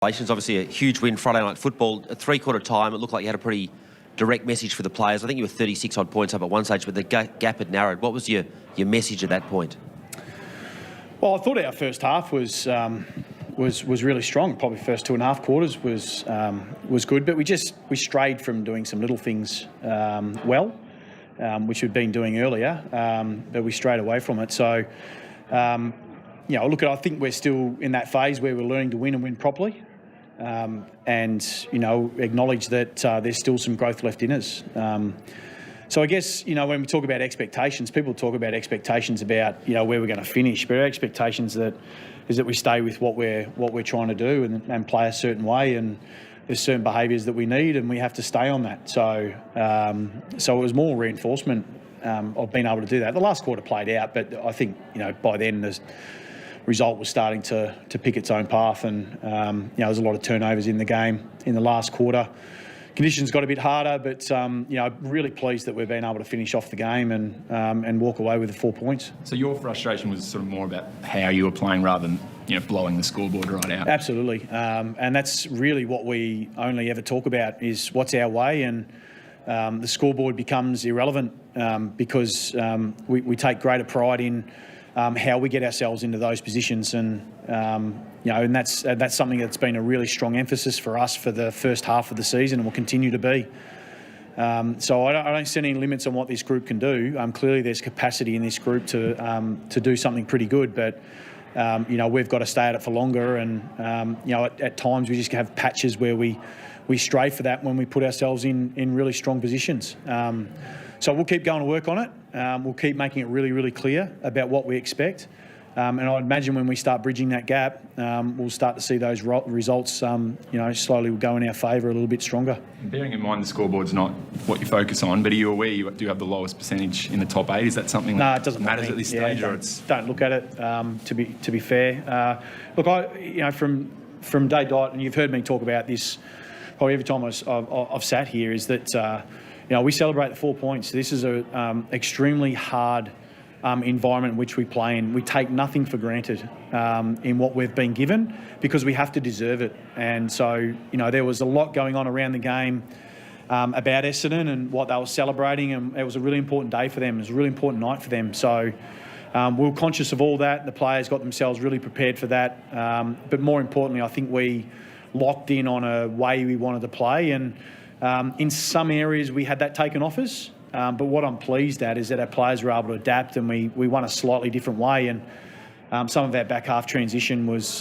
Obviously a huge win Friday night football. At three-quarter time, it looked like you had a pretty direct message for the players. I think you were 36-odd points up at one stage, but the gap had narrowed. What was your message at that point? Well, I thought our first half was really strong. Probably first 2.5 quarters was good, but we strayed from doing some little things which we'd been doing earlier, but we strayed away from it. So, I think we're still in that phase where we're learning to win and win properly. And acknowledge that there's still some growth left in us. So I guess, when we talk about expectations, people talk about expectations about, where we're going to finish, but our expectations is that we stay with what we're trying to do and play a certain way, and there's certain behaviours that we need and we have to stay on that. So it was more reinforcement of being able to do that. The last quarter played out, but I think, by then the result was starting to pick its own path, and there was a lot of turnovers in the game in the last quarter. Conditions got a bit harder, but really pleased that we've been able to finish off the game and walk away with the 4 points. So your frustration was sort of more about how you were playing rather than blowing the scoreboard right out. Absolutely, and that's really what we only ever talk about is what's our way, and the scoreboard becomes irrelevant because we take greater pride in how we get ourselves into those positions, and and that's something that's been a really strong emphasis for us for the first half of the season, and will continue to be. So I don't see any limits on what this group can do. Clearly, there's capacity in this group to do something pretty good, but we've got to stay at it for longer, and at times we just have patches where we stray for that when we put ourselves in really strong positions. So we'll keep going to work on it. We'll keep making it really, really clear about what we expect. And I'd imagine when we start bridging that gap, we'll start to see those results, slowly go in our favour a little bit stronger. Bearing in mind the scoreboard's not what you focus on, but are you aware you do have the lowest percentage in the top 8? Is that something that it doesn't matters at this stage? Don't look at it, to be fair. Look, from day dot, and you've heard me talk about this probably every time I've sat here, is that we celebrate the 4 points. This is an extremely hard environment in which we play in. We take nothing for granted in what we've been given because we have to deserve it. And so, there was a lot going on around the game about Essendon and what they were celebrating, and it was a really important day for them. It was a really important night for them. So we were conscious of all that. The players got themselves really prepared for that. But more importantly, I think we locked in on a way we wanted to play, and in some areas we had that taken off us, but what I'm pleased at is that our players were able to adapt, and we won a slightly different way, and some of our back half transition was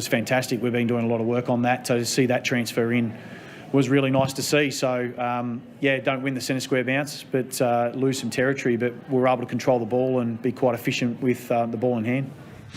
fantastic. We've been doing a lot of work on that, so to see that transfer in was really nice to see. So don't win the centre square bounce, but lose some territory, but we were able to control the ball and be quite efficient with the ball in hand.